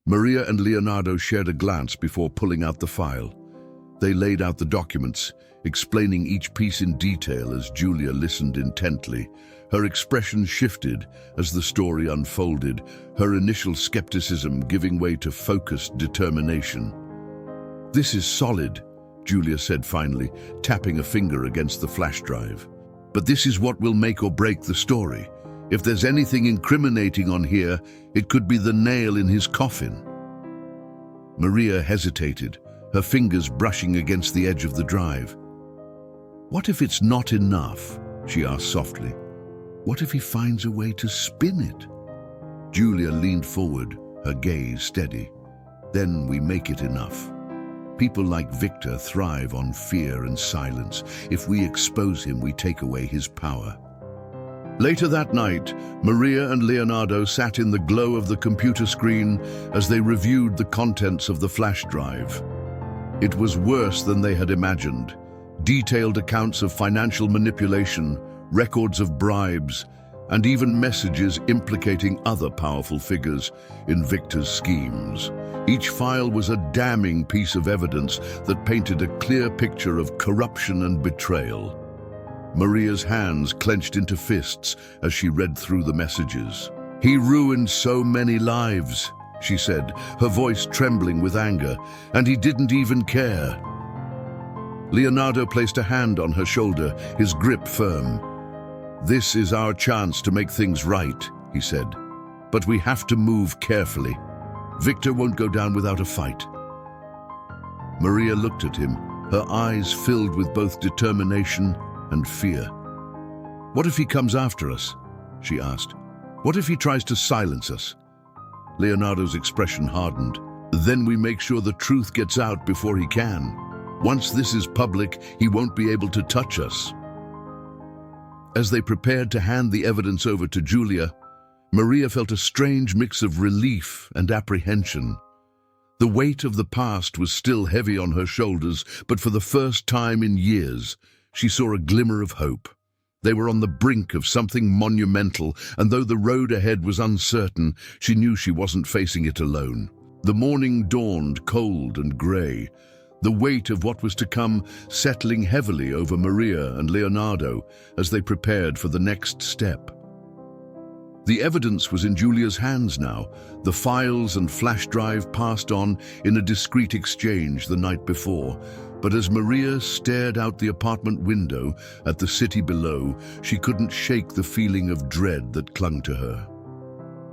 [SPEAKER 1] Maria and Leonardo shared a glance before pulling out the file. They laid out the documents, explaining each piece in detail as Julia listened intently. Her expression shifted as the story unfolded, her initial skepticism giving way to focused determination. "This is solid," Julia said finally, tapping a finger against the flash drive. "But this is what will make or break the story. If there's anything incriminating on here, it could be the nail in his coffin." Maria hesitated, her fingers brushing against the edge of the drive. "What if it's not enough?" she asked softly. "What if he finds a way to spin it?" Julia leaned forward, her gaze steady. "Then we make it enough. People like Victor thrive on fear and silence. If we expose him, we take away his power." Later that night, Maria and Leonardo sat in the glow of the computer screen as they reviewed the contents of the flash drive. It was worse than they had imagined. Detailed accounts of financial manipulation, records of bribes, and even messages implicating other powerful figures in Victor's schemes. Each file was a damning piece of evidence that painted a clear picture of corruption and betrayal. Maria's hands clenched into fists as she read through the messages. "He ruined so many lives," she said, her voice trembling with anger, "and he didn't even care." Leonardo placed a hand on her shoulder, his grip firm. "This is our chance to make things right," he said. "But we have to move carefully. Victor won't go down without a fight." Maria looked at him, her eyes filled with both determination and fear. "What if he comes after us?" she asked. "What if he tries to silence us?" Leonardo's expression hardened. "Then we make sure the truth gets out before he can. Once this is public, he won't be able to touch us." As they prepared to hand the evidence over to Julia, Maria felt a strange mix of relief and apprehension. The weight of the past was still heavy on her shoulders, but for the first time in years, she saw a glimmer of hope. They were on the brink of something monumental, and though the road ahead was uncertain, she knew she wasn't facing it alone. The morning dawned cold and grey, the weight of what was to come settling heavily over Maria and Leonardo as they prepared for the next step. The evidence was in Julia's hands now, the files and flash drive passed on in a discreet exchange the night before. But as Maria stared out the apartment window at the city below, she couldn't shake the feeling of dread that clung to her.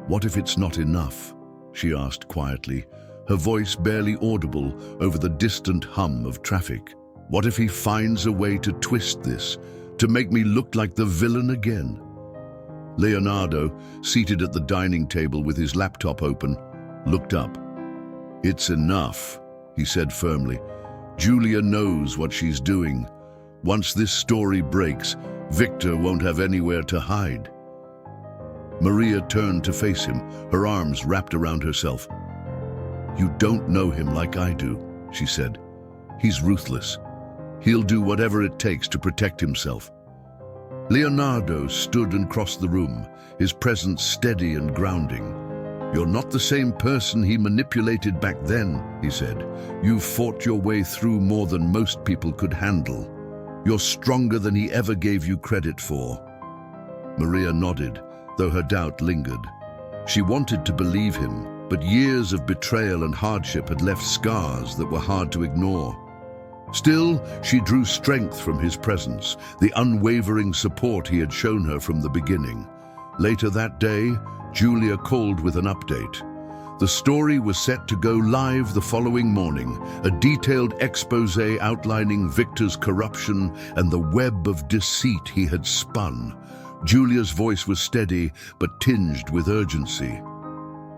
[SPEAKER 1] "What if it's not enough?" she asked quietly, her voice barely audible over the distant hum of traffic. "What if he finds a way to twist this, to make me look like the villain again?" Leonardo, seated at the dining table with his laptop open, looked up. "It's enough," he said firmly. "Julia knows what she's doing. Once this story breaks, Victor won't have anywhere to hide." Maria turned to face him, her arms wrapped around herself. "You don't know him like I do," she said. "He's ruthless. He'll do whatever it takes to protect himself." Leonardo stood and crossed the room, his presence steady and grounding. "You're not the same person he manipulated back then," he said. "You've fought your way through more than most people could handle. You're stronger than he ever gave you credit for." Maria nodded, though her doubt lingered. She wanted to believe him, but years of betrayal and hardship had left scars that were hard to ignore. Still, she drew strength from his presence, the unwavering support he had shown her from the beginning. Later that day, Julia called with an update. The story was set to go live the following morning, a detailed expose outlining Victor's corruption and the web of deceit he had spun. Julia's voice was steady, but tinged with urgency.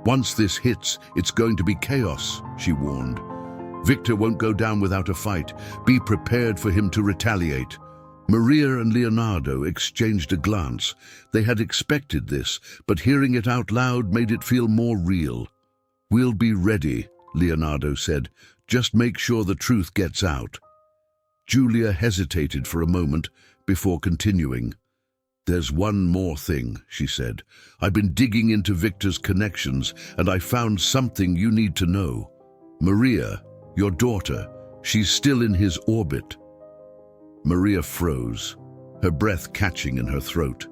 [SPEAKER 1] "Once this hits, it's going to be chaos," she warned. "Victor won't go down without a fight. Be prepared for him to retaliate." Maria and Leonardo exchanged a glance. They had expected this, but hearing it out loud made it feel more real. "We'll be ready," Leonardo said. "Just make sure the truth gets out." Julia hesitated for a moment before continuing. "There's one more thing," she said. "I've been digging into Victor's connections, and I found something you need to know. Maria, your daughter, she's still in his orbit." Maria froze, her breath catching in her throat.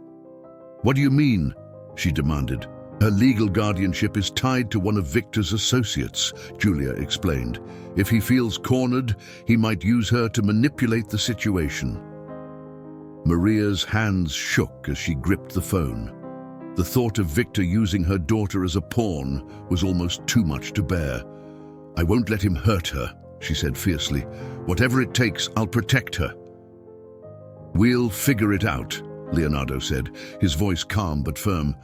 [SPEAKER 1] "What do you mean?" she demanded. "Her legal guardianship is tied to one of Victor's associates," Julia explained. "If he feels cornered, he might use her to manipulate the situation." Maria's hands shook as she gripped the phone. The thought of Victor using her daughter as a pawn was almost too much to bear. "I won't let him hurt her," she said fiercely. "Whatever it takes, I'll protect her." "We'll figure it out," Leonardo said, his voice calm but firm.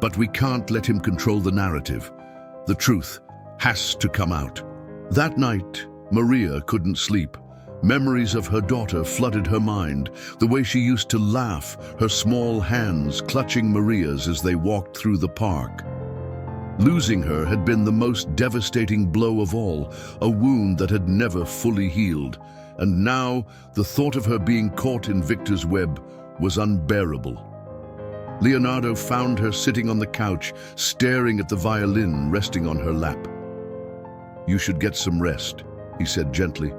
[SPEAKER 1] "But we can't let him control the narrative. The truth has to come out." That night, Maria couldn't sleep. Memories of her daughter flooded her mind, the way she used to laugh, her small hands clutching Maria's as they walked through the park. Losing her had been the most devastating blow of all, a wound that had never fully healed. And now, the thought of her being caught in Victor's web was unbearable. Leonardo found her sitting on the couch, staring at the violin resting on her lap. "You should get some rest," he said gently.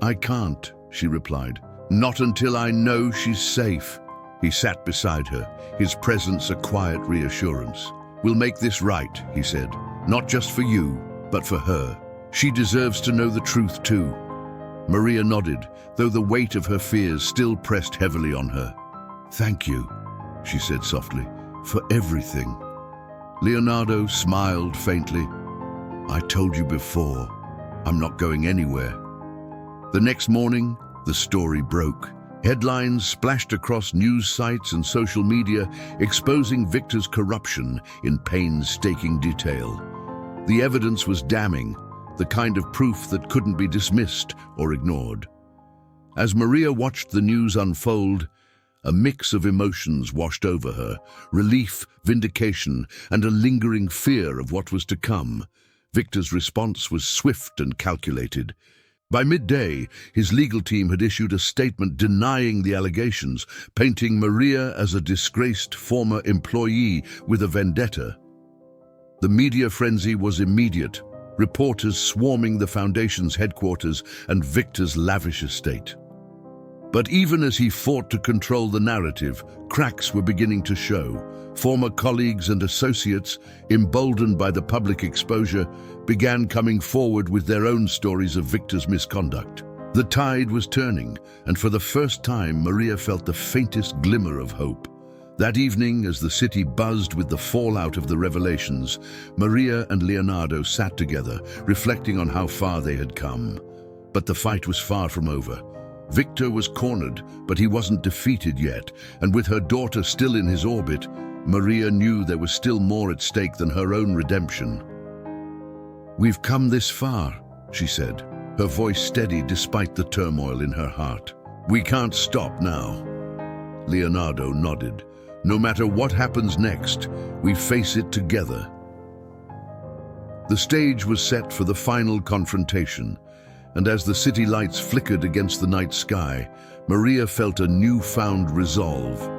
[SPEAKER 1] "I can't," she replied. "Not until I know she's safe." He sat beside her, his presence a quiet reassurance. "We'll make this right," he said. "Not just for you, but for her. She deserves to know the truth too." Maria nodded, though the weight of her fears still pressed heavily on her. "Thank you," she said softly, "for everything." Leonardo smiled faintly. "I told you before, I'm not going anywhere." The next morning, the story broke. Headlines splashed across news sites and social media, exposing Victor's corruption in painstaking detail. The evidence was damning, the kind of proof that couldn't be dismissed or ignored. As Maria watched the news unfold, a mix of emotions washed over her: relief, vindication, and a lingering fear of what was to come. Victor's response was swift and calculated. By midday, his legal team had issued a statement denying the allegations, painting Maria as a disgraced former employee with a vendetta. The media frenzy was immediate, reporters swarming the foundation's headquarters and Victor's lavish estate. But even as he fought to control the narrative, cracks were beginning to show. Former colleagues and associates, emboldened by the public exposure, began coming forward with their own stories of Victor's misconduct. The tide was turning, and for the first time Maria felt the faintest glimmer of hope. That evening, as the city buzzed with the fallout of the revelations, Maria and Leonardo sat together, reflecting on how far they had come. But the fight was far from over. Victor was cornered, but he wasn't defeated yet, and with her daughter still in his orbit, Maria knew there was still more at stake than her own redemption. "We've come this far," she said, her voice steady despite the turmoil in her heart. "We can't stop now." Leonardo nodded. "No matter what happens next, we face it together." The stage was set for the final confrontation, and as the city lights flickered against the night sky, Maria felt a newfound resolve.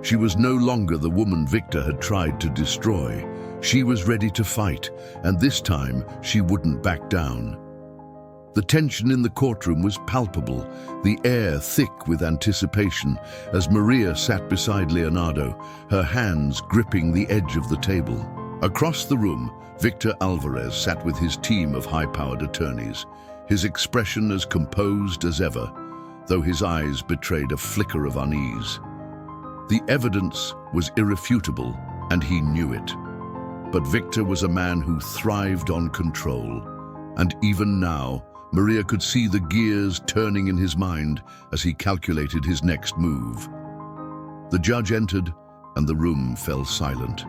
[SPEAKER 1] She was no longer the woman Victor had tried to destroy. She was ready to fight, and this time she wouldn't back down. The tension in the courtroom was palpable, the air thick with anticipation, as Maria sat beside Leonardo, her hands gripping the edge of the table. Across the room, Victor Alvarez sat with his team of high-powered attorneys, his expression as composed as ever, though his eyes betrayed a flicker of unease. The evidence was irrefutable, and he knew it. But Victor was a man who thrived on control, and even now, Maria could see the gears turning in his mind as he calculated his next move. The judge entered, and the room fell silent.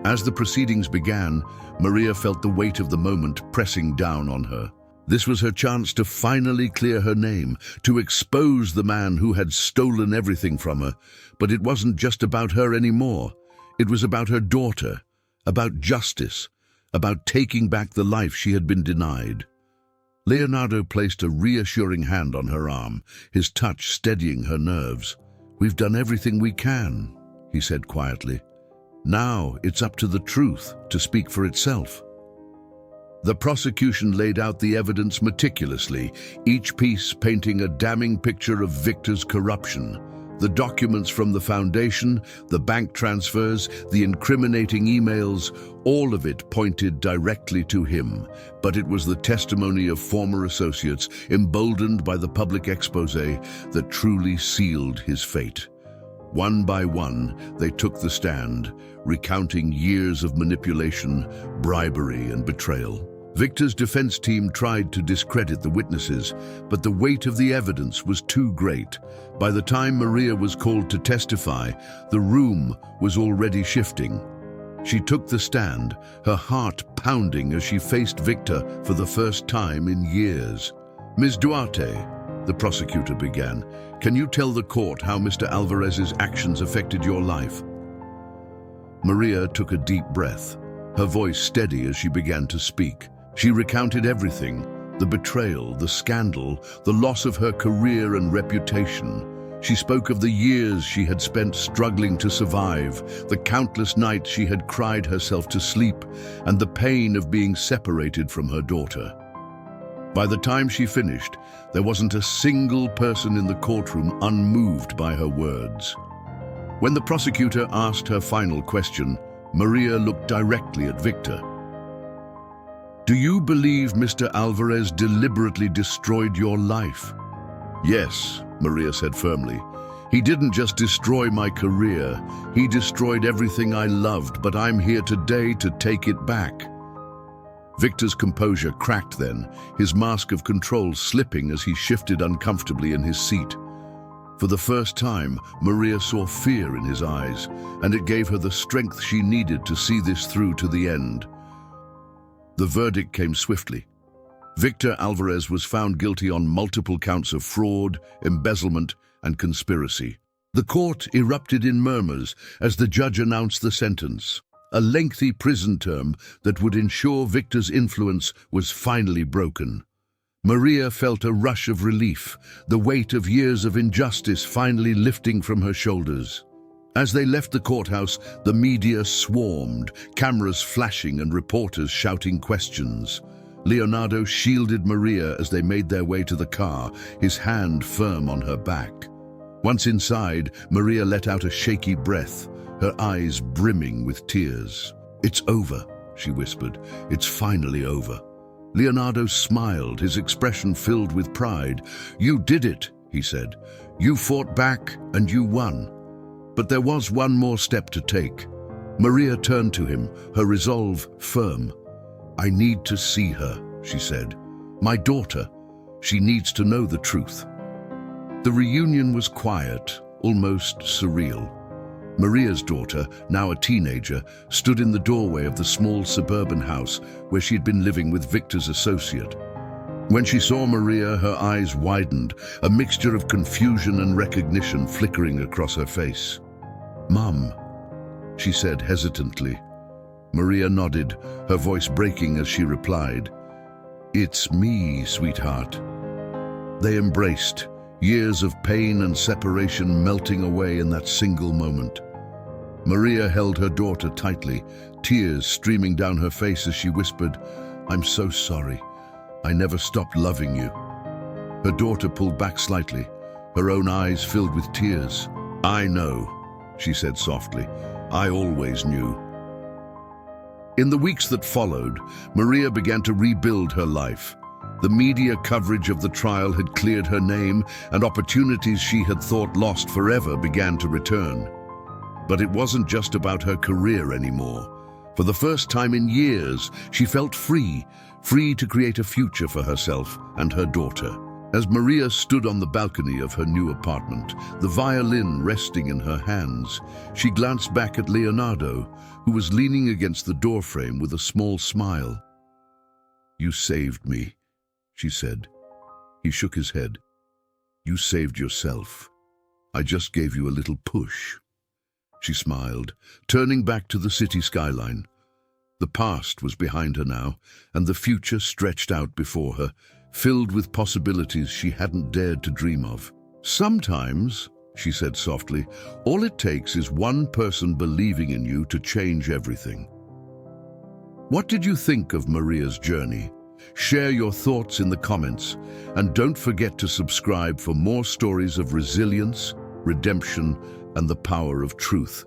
[SPEAKER 1] As the proceedings began, Maria felt the weight of the moment pressing down on her. This was her chance to finally clear her name, to expose the man who had stolen everything from her. But it wasn't just about her anymore. It was about her daughter, about justice, about taking back the life she had been denied. Leonardo placed a reassuring hand on her arm, his touch steadying her nerves. "We've done everything we can," he said quietly. "Now it's up to the truth to speak for itself." The prosecution laid out the evidence meticulously, each piece painting a damning picture of Victor's corruption. The documents from the foundation, the bank transfers, the incriminating emails, all of it pointed directly to him. But it was the testimony of former associates, emboldened by the public expose, that truly sealed his fate. One by one, they took the stand, recounting years of manipulation, bribery, and betrayal. Victor's defense team tried to discredit the witnesses, but the weight of the evidence was too great. By the time Maria was called to testify, the room was already shifting. She took the stand, her heart pounding as she faced Victor for the first time in years. "Ms. Duarte," the prosecutor began, "can you tell the court how Mr. Alvarez's actions affected your life?" Maria took a deep breath, her voice steady as she began to speak. She recounted everything: the betrayal, the scandal, the loss of her career and reputation. She spoke of the years she had spent struggling to survive, the countless nights she had cried herself to sleep, and the pain of being separated from her daughter. By the time she finished, there wasn't a single person in the courtroom unmoved by her words. When the prosecutor asked her final question, Maria looked directly at Victor. "Do you believe Mr. Alvarez deliberately destroyed your life?" "Yes," Maria said firmly. "He didn't just destroy my career, he destroyed everything I loved, but I'm here today to take it back." Victor's composure cracked then, his mask of control slipping as he shifted uncomfortably in his seat. For the first time, Maria saw fear in his eyes, and it gave her the strength she needed to see this through to the end. The verdict came swiftly. Victor Alvarez was found guilty on multiple counts of fraud, embezzlement, and conspiracy. The court erupted in murmurs as the judge announced the sentence. A lengthy prison term that would ensure Victor's influence was finally broken. Maria felt a rush of relief, the weight of years of injustice finally lifting from her shoulders. As they left the courthouse, the media swarmed, cameras flashing and reporters shouting questions. Leonardo shielded Maria as they made their way to the car, his hand firm on her back. Once inside, Maria let out a shaky breath, her eyes brimming with tears. "It's over," she whispered. "It's finally over." Leonardo smiled, his expression filled with pride. "You did it," he said. "You fought back and you won." But there was one more step to take. Maria turned to him, her resolve firm. "I need to see her," she said. "My daughter. She needs to know the truth." The reunion was quiet, almost surreal. Maria's daughter, now a teenager, stood in the doorway of the small suburban house where she had been living with Victor's associate. When she saw Maria, her eyes widened, a mixture of confusion and recognition flickering across her face. "Mum," she said hesitantly. Maria nodded, her voice breaking as she replied, "It's me, sweetheart." They embraced, years of pain and separation melting away in that single moment. Maria held her daughter tightly, tears streaming down her face as she whispered, "I'm so sorry. I never stopped loving you." Her daughter pulled back slightly, her own eyes filled with tears. "I know," she said softly. "I always knew." In the weeks that followed, Maria began to rebuild her life. The media coverage of the trial had cleared her name, and opportunities she had thought lost forever began to return. But it wasn't just about her career anymore. For the first time in years, she felt free to create a future for herself and her daughter. As Maria stood on the balcony of her new apartment, the violin resting in her hands, she glanced back at Leonardo, who was leaning against the doorframe with a small smile. "You saved me," she said. He shook his head. "You saved yourself. I just gave you a little push." She smiled, turning back to the city skyline. The past was behind her now, and the future stretched out before her, filled with possibilities she hadn't dared to dream of. "Sometimes," she said softly, "all it takes is one person believing in you to change everything." What did you think of Maria's journey? Share your thoughts in the comments, and don't forget to subscribe for more stories of resilience, redemption, and the power of truth.